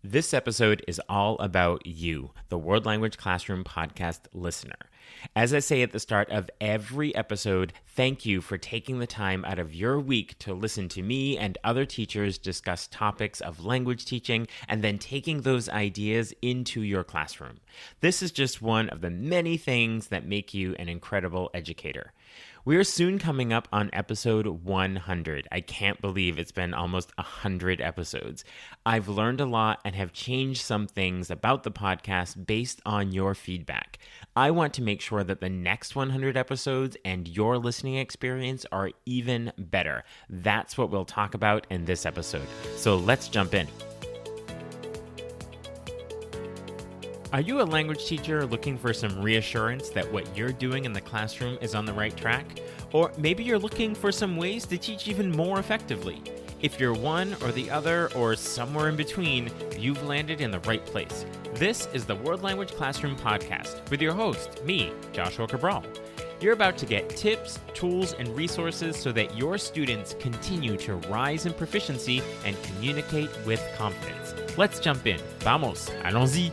This episode is all about you, the World Language Classroom podcast listener. As I say at the start of every episode, thank you for taking the time out of your week to listen to me and other teachers discuss topics of language teaching and then taking those ideas into your classroom. This is just one of the many things that make you an incredible educator. We are soon coming up on episode 100. I can't believe it's been almost 100 episodes. I've learned a lot and have changed some things about the podcast based on your feedback. I want to make sure that the next 100 episodes and your listening experience are even better. That's what we'll talk about in this episode. So let's jump in. Are you a language teacher looking for some reassurance that what you're doing in the classroom is on the right track? Or maybe you're looking for some ways to teach even more effectively. If you're one or the other or somewhere in between, you've landed in the right place. This is the World Language Classroom podcast with your host, me, Joshua Cabral. You're about to get tips, tools, and resources so that your students continue to rise in proficiency and communicate with confidence. Let's jump in. Vamos, allons-y.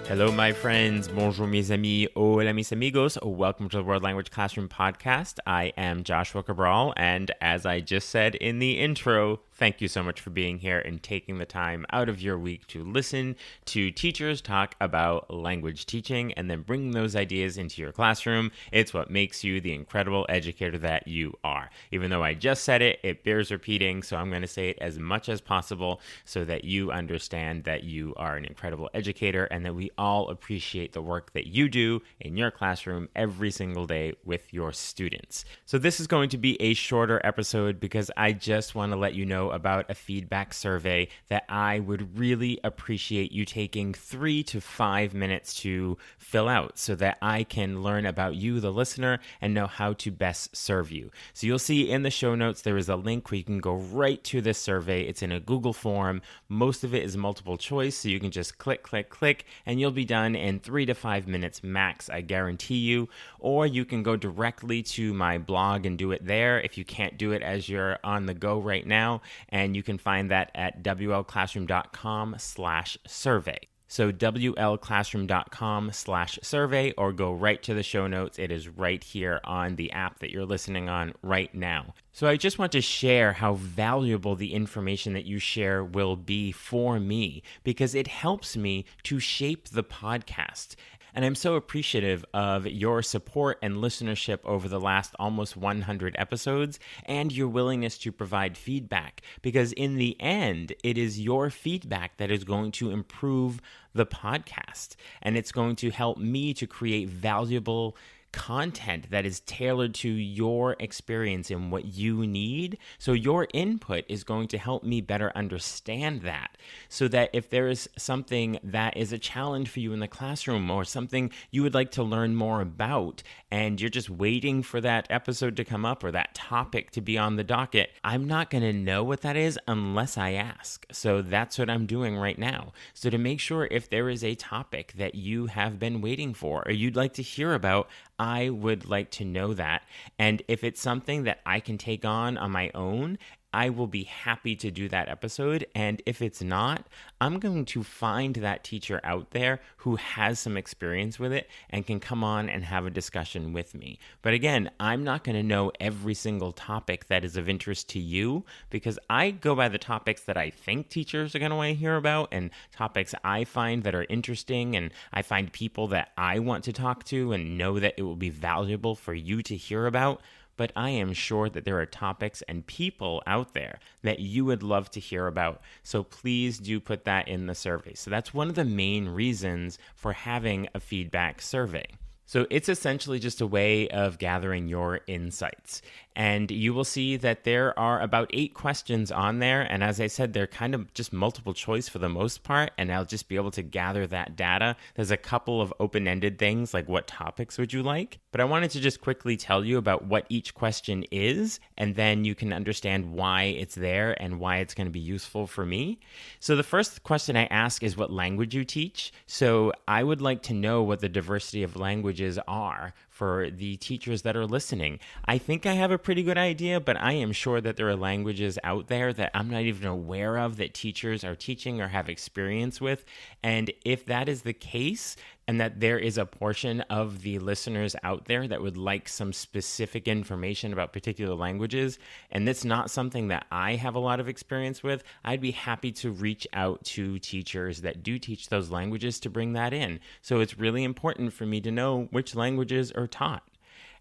Hello, my friends. Bonjour, mes amis. Hola, mis amigos. Welcome to the World Language Classroom podcast. I am Joshua Cabral, and as I just said in the intro, thank you so much for being here and taking the time out of your week to listen to teachers talk about language teaching and then bringing those ideas into your classroom. It's what makes you the incredible educator that you are. Even though I just said it, it bears repeating, so I'm going to say it as much as possible so that you understand that you are an incredible educator and that we all appreciate the work that you do in your classroom every single day with your students. So this is going to be a shorter episode because I just want to let you know about a feedback survey that I would really appreciate you taking 3 to 5 minutes to fill out so that I can learn about you, the listener, and know how to best serve you. So you'll see in the show notes there is a link where you can go right to this survey. It's in a Google form. Most of it is multiple choice, so you can just click, and you'll be done in 3 to 5 minutes max, I guarantee you. Or you can go directly to my blog and do it there if you can't do it as you're on the go right now. And you can find that at wlclassroom.com/survey. So wlclassroom.com/survey, or go right to the show notes. It is right here on the app that you're listening on right now. So I just want to share how valuable the information that you share will be for me because it helps me to shape the podcast. And I'm so appreciative of your support and listenership over the last almost 100 episodes and your willingness to provide feedback because in the end, it is your feedback that is going to improve the podcast and it's going to help me to create valuable content that is tailored to your experience and what you need. So your input is going to help me better understand that so that if there is something that is a challenge for you in the classroom or something you would like to learn more about and you're just waiting for that episode to come up or that topic to be on the docket, I'm not going to know what that is unless I ask. So that's what I'm doing right now. So to make sure if there is a topic that you have been waiting for or you'd like to hear about, I would like to know that. And if it's something that I can take on my own, I will be happy to do that episode. And if it's not, I'm going to find that teacher out there who has some experience with it and can come on and have a discussion with me. But again, I'm not going to know every single topic that is of interest to you because I go by the topics that I think teachers are going to want to hear about and topics I find that are interesting and I find people that I want to talk to and know that it will be valuable for you to hear about. But I am sure that there are topics and people out there that you would love to hear about. So please do put that in the survey. So that's one of the main reasons for having a feedback survey. So it's essentially just a way of gathering your insights. And you will see that there are about 8 questions on there. And as I said, they're kind of just multiple choice for the most part. And I'll just be able to gather that data. There's a couple of open-ended things like what topics would you like? But I wanted to just quickly tell you about what each question is. And then you can understand why it's there and why it's going to be useful for me. So the first question I ask is what language you teach. So I would like to know what the diversity of languages are for the teachers that are listening. I think I have a pretty good idea, but I am sure that there are languages out there that I'm not even aware of that teachers are teaching or have experience with. And if that is the case, and that there is a portion of the listeners out there that would like some specific information about particular languages, and it's not something that I have a lot of experience with, I'd be happy to reach out to teachers that do teach those languages to bring that in. So it's really important for me to know which languages are taught.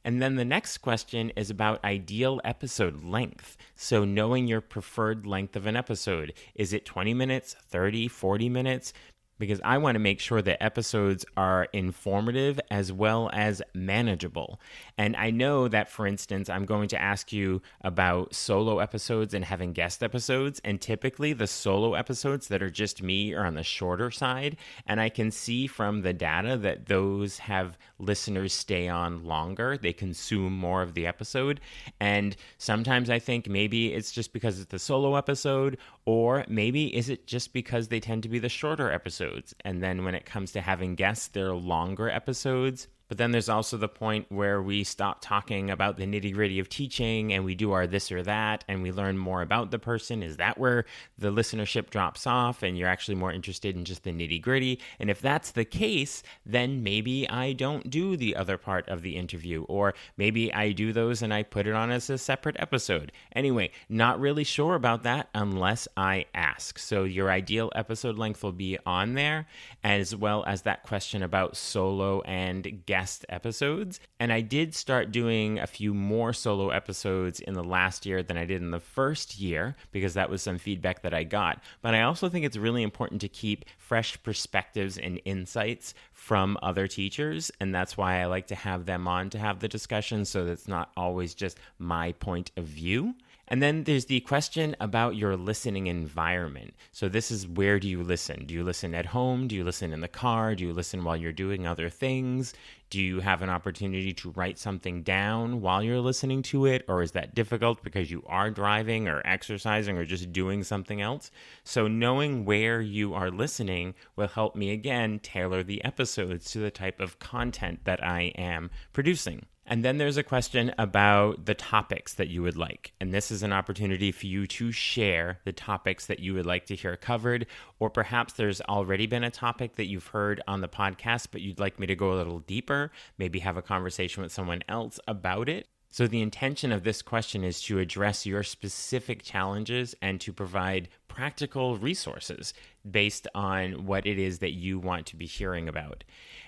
And then the next question is about ideal episode length. So knowing your preferred length of an episode. Is it 20 minutes, 30, 40 minutes? Because I want to make sure that episodes are informative as well as manageable. And I know that, for instance, I'm going to ask you about solo episodes and having guest episodes. And typically the solo episodes that are just me are on the shorter side. And I can see from the data that those have listeners stay on longer. They consume more of the episode. And sometimes I think maybe it's just because it's the solo episode, or maybe is it just because they tend to be the shorter episodes. And then when it comes to having guests, they're longer episodes. But then there's also the point where we stop talking about the nitty-gritty of teaching and we do our this or that and we learn more about the person. Is that where the listenership drops off and you're actually more interested in just the nitty-gritty? And if that's the case, then maybe I don't do the other part of the interview, or maybe I do those and I put it on as a separate episode. Anyway, not really sure about that unless I ask. So your ideal episode length will be on there, as well as that question about solo and guest episodes. And I did start doing a few more solo episodes in the last year than I did in the first year, because that was some feedback that I got. But I also think it's really important to keep fresh perspectives and insights from other teachers. And that's why I like to have them on to have the discussion, so that it's not always just my point of view. And then there's the question about your listening environment. So this is, where do you listen? Do you listen at home? Do you listen in the car? Do you listen while you're doing other things? Do you have an opportunity to write something down while you're listening to it? Or is that difficult because you are driving or exercising or just doing something else? So knowing where you are listening will help me, again, tailor the episodes to the type of content that I am producing. And then there's a question about the topics that you would like. And this is an opportunity for you to share the topics that you would like to hear covered, or perhaps there's already been a topic that you've heard on the podcast, but you'd like me to go a little deeper, maybe have a conversation with someone else about it. So the intention of this question is to address your specific challenges and to provide practical resources based on what it is that you want to be hearing about.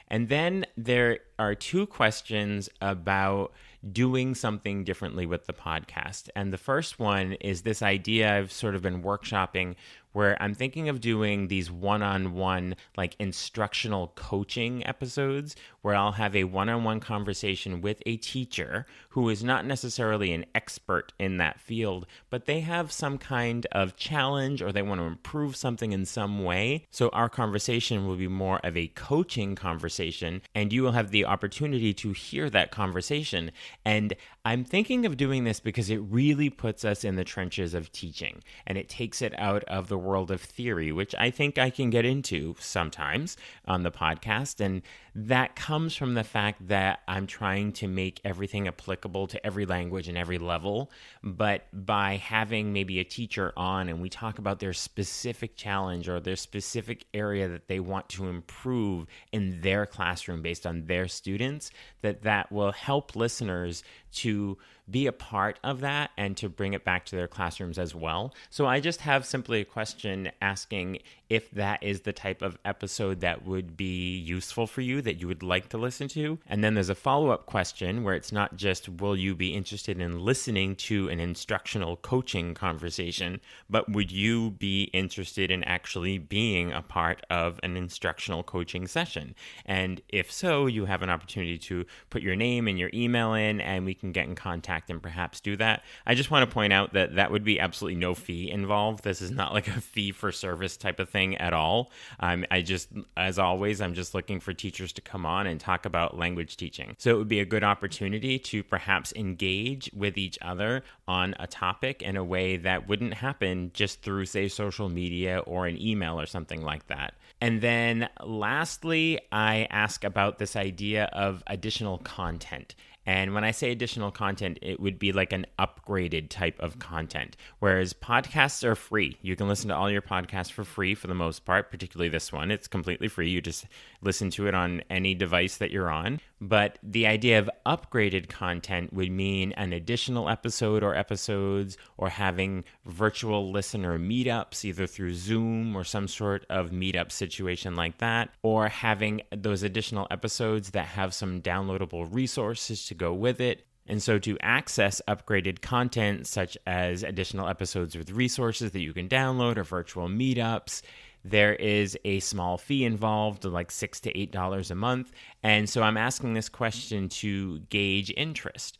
And then there are two questions about doing something differently with the podcast. And the first one is this idea I've sort of been workshopping, where I'm thinking of doing these one-on-one, like instructional coaching episodes, where I'll have a one-on-one conversation with a teacher who is not necessarily an expert in that field, but they have some kind of challenge or they want to improve something in some way. So our conversation will be more of a coaching conversation, and you will have the opportunity to hear that conversation. And I'm thinking of doing this because it really puts us in the trenches of teaching, and it takes it out of the world of theory, which I think I can get into sometimes on the podcast. And that comes from the fact that I'm trying to make everything applicable to every language and every level. But by having maybe a teacher on and we talk about their specific challenge or their specific area that they want to improve in their classroom based on their students, that will help listeners to be a part of that and to bring it back to their classrooms as well. So I just have simply a question asking if that is the type of episode that would be useful for you, that you would like to listen to. And then there's a follow-up question where it's not just will you be interested in listening to an instructional coaching conversation, but would you be interested in actually being a part of an instructional coaching session? And if so, you have an opportunity to put your name and your email in, and we can get in contact contact and perhaps do that. I just want to point out that that would be absolutely no fee involved. This is not like a fee for service type of thing at all. As always, I'm just looking for teachers to come on and talk about language teaching. So it would be a good opportunity to perhaps engage with each other on a topic in a way that wouldn't happen just through, say, social media or an email or something like that. And then lastly, I ask about this idea of additional content. And when I say additional content, it would be like an upgraded type of content. Whereas podcasts are free. You can listen to all your podcasts for free for the most part, particularly this one. It's completely free. You just listen to it on any device that you're on. But the idea of upgraded content would mean an additional episode or episodes, or having virtual listener meetups, either through Zoom or some sort of meetup situation like that, or having those additional episodes that have some downloadable resources to go with it. And so to access upgraded content, such as additional episodes with resources that you can download or virtual meetups, there is a small fee involved, like $6 to $8 a month. And so I'm asking this question to gauge interest.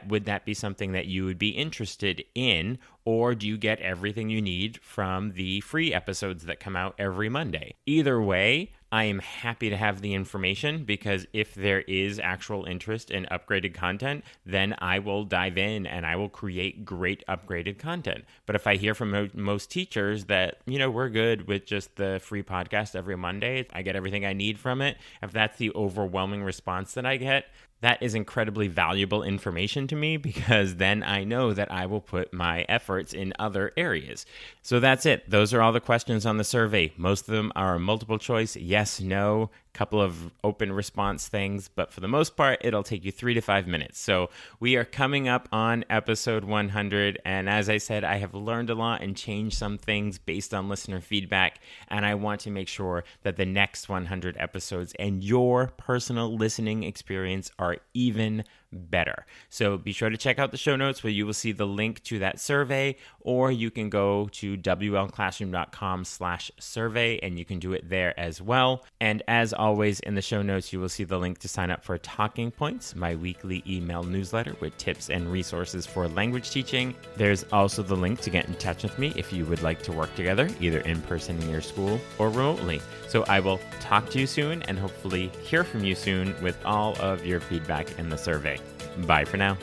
Would that be something that you would be interested in, or do you get everything you need from the free episodes that come out every Monday? Either way, I am happy to have the information, because if there is actual interest in upgraded content, then I will dive in and I will create great upgraded content. But if I hear from most teachers that, we're good with just the free podcast every Monday, I get everything I need from it, if that's the overwhelming response that I get, that is incredibly valuable information to me, because then I know that I will put my efforts in other areas. So that's it. Those are all the questions on the survey. Most of them are multiple choice, yes, no, couple of open response things, but for the most part, it'll take you 3 to 5 minutes. So we are coming up on episode 100, and as I said, I have learned a lot and changed some things based on listener feedback, and I want to make sure that the next 100 episodes and your personal listening experience are even better. So be sure to check out the show notes, where you will see the link to that survey, or you can go to wlclassroom.com/survey and you can do it there as well. And as always, in the show notes, you will see the link to sign up for Talking Points, my weekly email newsletter with tips and resources for language teaching. There's also the link to get in touch with me if you would like to work together, either in person in your school or remotely. So I will talk to you soon, and hopefully hear from you soon with all of your feedback in the survey. Bye for now.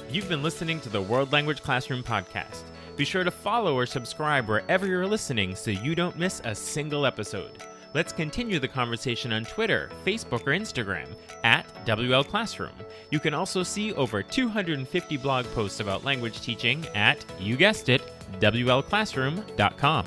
You've been listening to the World Language Classroom podcast. Be sure to follow or subscribe wherever you're listening so you don't miss a single episode. Let's continue the conversation on Twitter, Facebook, or Instagram at WL Classroom. You can also see over 250 blog posts about language teaching at, you guessed it, WLClassroom.com.